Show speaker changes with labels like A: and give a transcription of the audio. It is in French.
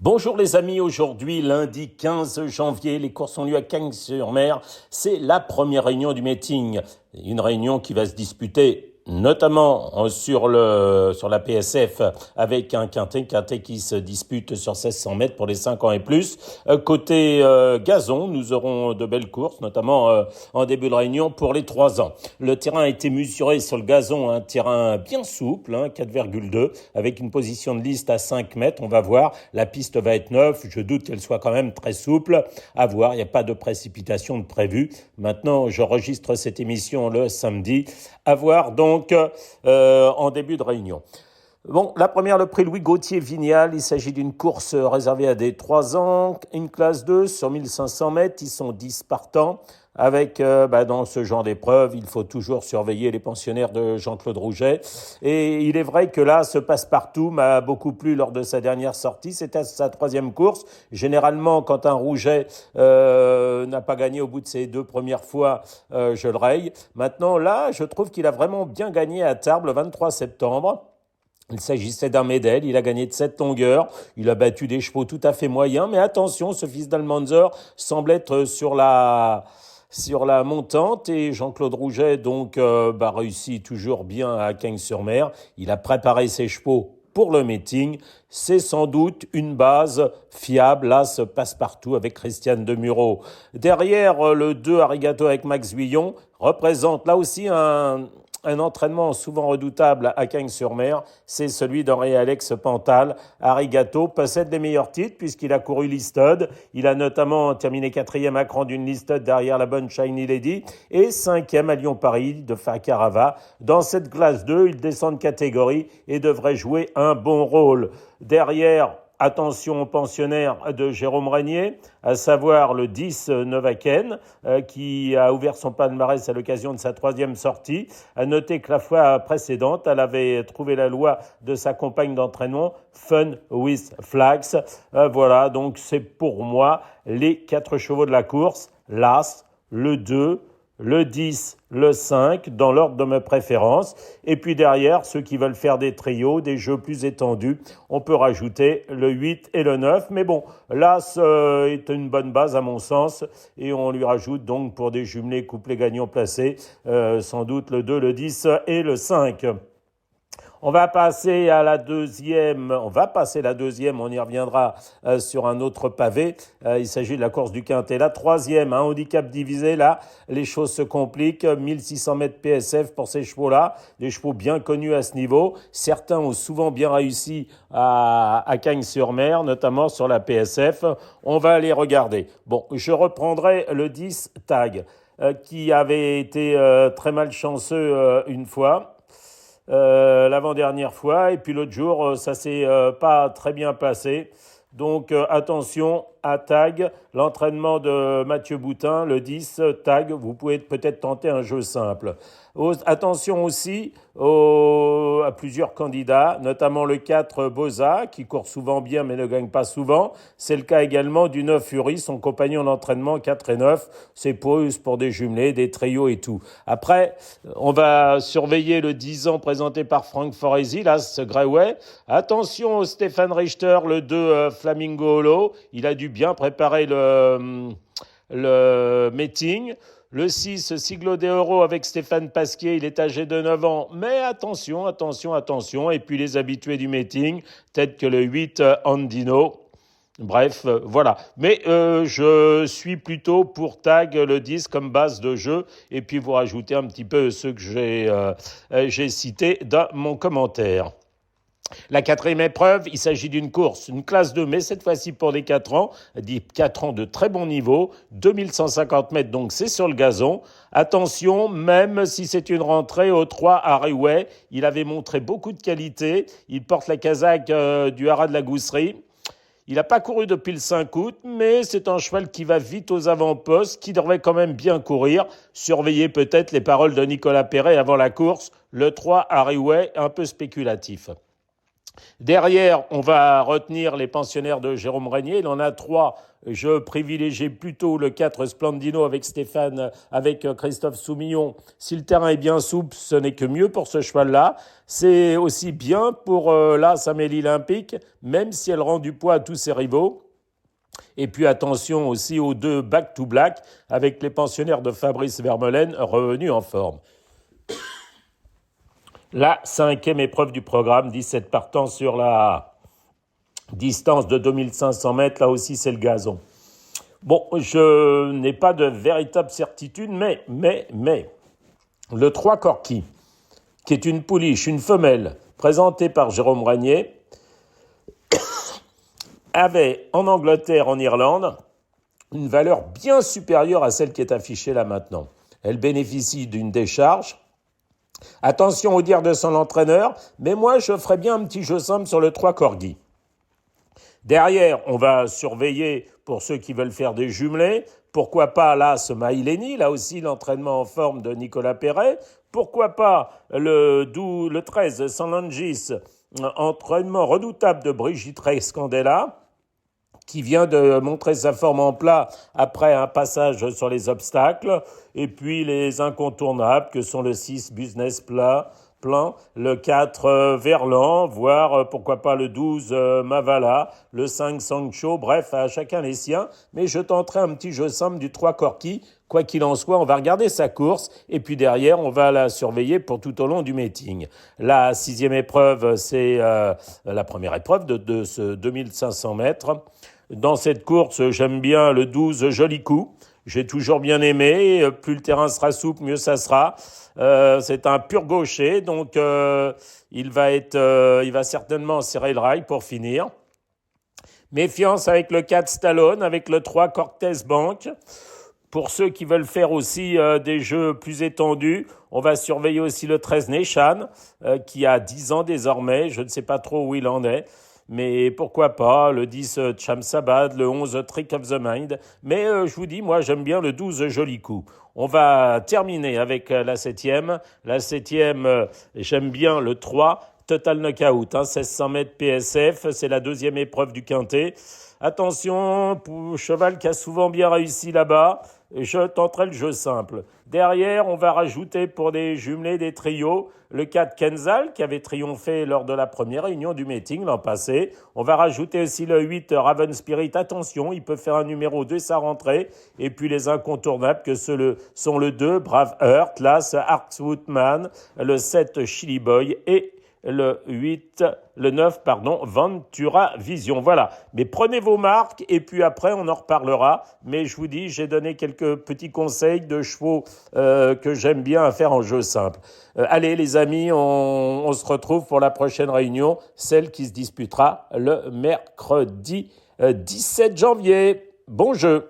A: Bonjour les amis, aujourd'hui lundi 15 janvier, les courses ont lieu à Cagnes-sur-Mer. C'est la première réunion du meeting, une réunion qui va se disputer notamment sur la PSF avec un quintet qui se dispute sur 1600 mètres pour les 5 ans et plus. Côté gazon, nous aurons de belles courses, notamment en début de réunion pour les 3 ans. Le terrain a été mesuré sur le gazon, un terrain bien souple, 4,2, avec une position de liste à 5 mètres. On va voir, la piste va être neuve, je doute qu'elle soit quand même très souple. À voir, il n'y a pas de précipitation de prévu. Maintenant, j'enregistre cette émission le samedi. À voir donc en début de réunion. Bon, la première, le prix Louis Gauthier Vignal. Il s'agit d'une course réservée à des 3 ans, une classe 2 sur 1500 mètres. Ils sont 10 partants. Avec, dans ce genre d'épreuve, il faut toujours surveiller les pensionnaires de Jean-Claude Rouget. Et il est vrai que là, ce passe-partout m'a beaucoup plu lors de sa dernière sortie. C'était sa 3e course. Généralement, quand un Rouget n'a pas gagné au bout de ses 2 premières fois, je le raye. Maintenant, là, je trouve qu'il a vraiment bien gagné à Tarbes le 23 septembre. Il s'agissait d'un Médel, il a gagné de 7 longueurs, il a battu des chevaux tout à fait moyens, mais attention, ce fils d'Almanzor semble être sur la montante et Jean-Claude Rouget donc réussit toujours bien à Cagnes-sur-Mer. Il a préparé ses chevaux pour le meeting. C'est sans doute une base fiable, là, ce passe-partout avec Christiane Demureau. Derrière, le 2 Arigato avec Max Guyon représente là aussi un entraînement souvent redoutable à Cagnes-sur-Mer, c'est celui d'Henri Alex Pantal. Arigato possède les meilleurs titres puisqu'il a couru Listed. Il a notamment terminé 4e à cran d'une Listed derrière la bonne Shiny Lady et 5e à Lyon-Paris de Fakarava. Dans cette classe 2, il descend de catégorie et devrait jouer un bon rôle. Derrière, attention aux pensionnaires de Jérôme Régnier, à savoir le 10 Novaken, qui a ouvert son palmarès à l'occasion de sa 3e sortie. À noter que la fois précédente, elle avait trouvé la loi de sa compagne d'entraînement, Fun with Flags. Voilà, donc c'est pour moi les 4 chevaux de la course, l'As, le 2, le 10, le 5, dans l'ordre de mes préférences. Et puis derrière, ceux qui veulent faire des trios, des jeux plus étendus, on peut rajouter le 8 et le 9. Mais bon, l'As est une bonne base à mon sens. Et on lui rajoute donc pour des jumelés couplets gagnants placés, sans doute le 2, le 10 et le 5. On va passer la deuxième, on y reviendra sur un autre pavé. Il s'agit de la course du Quintet. La 3e, un handicap divisé, là, les choses se compliquent. 1600 mètres PSF pour ces chevaux-là, des chevaux bien connus à ce niveau. Certains ont souvent bien réussi à Cagnes-sur-Mer, notamment sur la PSF. On va les regarder. Bon, je reprendrai le 10 Tag, qui avait été très malchanceux une fois. L'avant-dernière fois, et puis l'autre jour, ça s'est pas très bien passé. Donc attention à Tag, l'entraînement de Mathieu Boutin, le 10 Tag, vous pouvez peut-être tenter un jeu simple. Attention aussi à plusieurs candidats, notamment le 4 Boza, qui court souvent bien mais ne gagne pas souvent. C'est le cas également du 9 Fury, son compagnon d'entraînement 4 et 9. C'est pour des jumelés, des trios et tout. Après, on va surveiller le 10 ans présenté par Franck Foresi, là, ce Greyway. Attention au Stéphane Richter, le 2 Flamingo Holo. Il a dû bien préparer le meeting. Le 6, Siglo de Oro avec Stéphane Pasquier, il est âgé de 9 ans. Mais attention. Et puis les habitués du meeting, peut-être que le 8, Andino. Bref, voilà. Mais je suis plutôt pour Tag le 10 comme base de jeu. Et puis vous rajoutez un petit peu ceux que j'ai cités dans mon commentaire. La 4e épreuve, il s'agit d'une course, une classe 2, mais cette fois-ci pour des 4 ans, des 4 ans de très bon niveau, 2150 mètres, donc c'est sur le gazon. Attention, même si c'est une rentrée au 3 Harryway, il avait montré beaucoup de qualité, il porte la casaque du Haras de la Gousserie. Il n'a pas couru depuis le 5 août, mais c'est un cheval qui va vite aux avant-postes, qui devrait quand même bien courir. Surveillez peut-être les paroles de Nicolas Perret avant la course, le 3 Harryway, un peu spéculatif. Derrière, on va retenir les pensionnaires de Jérôme Régnier. Il en a trois. Je privilégie plutôt le 4 Splendino avec Christophe Soumillon. Si le terrain est bien souple, ce n'est que mieux pour ce cheval-là. C'est aussi bien pour la Samélie Olympique, même si elle rend du poids à tous ses rivaux. Et puis attention aussi aux deux Back to Black avec les pensionnaires de Fabrice Vermeulen revenus en forme. La cinquième épreuve du programme, 17 partants sur la distance de 2500 mètres. Là aussi, c'est le gazon. Bon, je n'ai pas de véritable certitude, mais le 3 Corky, qui est une pouliche, une femelle, présentée par Jérôme Régnier, avait en Angleterre, en Irlande, une valeur bien supérieure à celle qui est affichée là maintenant. Elle bénéficie d'une décharge. Attention au dire de son entraîneur, mais moi je ferais bien un petit jeu simple sur le 3 Corgi. Derrière, on va surveiller pour ceux qui veulent faire des jumelés. Pourquoi pas là ce Maïleni, là aussi l'entraînement en forme de Nicolas Perret. Pourquoi pas le 13 Sanlangis, entraînement redoutable de Brigitte Rey-Scandella, qui vient de montrer sa forme en plat après un passage sur les obstacles, et puis les incontournables que sont le 6 Business Plan, le 4 Verlan, voire pourquoi pas le 12 Mavala, le 5 Sancho, bref, à chacun les siens. Mais je tenterai un petit jeu simple du 3 Corky. Quoi qu'il en soit, on va regarder sa course et puis derrière, on va la surveiller pour tout au long du meeting. La sixième épreuve, c'est la première épreuve de ce 2500 mètres. Dans cette course, j'aime bien le 12 Joli Coup. J'ai toujours bien aimé. Plus le terrain sera souple, mieux ça sera. C'est un pur gaucher, donc il va certainement serrer le rail pour finir. Méfiance avec le 4 Stallone, avec le 3 Cortez Bank. Pour ceux qui veulent faire aussi des jeux plus étendus, on va surveiller aussi le 13 Neshan, qui a 10 ans désormais. Je ne sais pas trop où il en est. Mais pourquoi pas, le 10 Chamsabad, le 11 Trick of the Mind. Mais je vous dis, moi j'aime bien le 12 Joli Coup. On va terminer avec la septième. La septième, j'aime bien le 3 Total Knockout, 1600 mètres PSF. C'est la deuxième épreuve du quintet. Attention, pour cheval qui a souvent bien réussi là-bas, je tenterai le jeu simple. Derrière, on va rajouter pour des jumelés, des trios, le 4 Kenzal qui avait triomphé lors de la première réunion du meeting l'an passé. On va rajouter aussi le 8 Raven Spirit. Attention, il peut faire un numéro 2 sa rentrée. Et puis les incontournables que sont le 2 Brave Heart, l'As Hartswoodman, le 7 Chili Boy et le 9, Ventura Vision. Voilà. Mais prenez vos marques et puis après, on en reparlera. Mais je vous dis, j'ai donné quelques petits conseils de chevaux que j'aime bien à faire en jeu simple. Allez, les amis, on se retrouve pour la prochaine réunion, celle qui se disputera le mercredi 17 janvier. Bon jeu!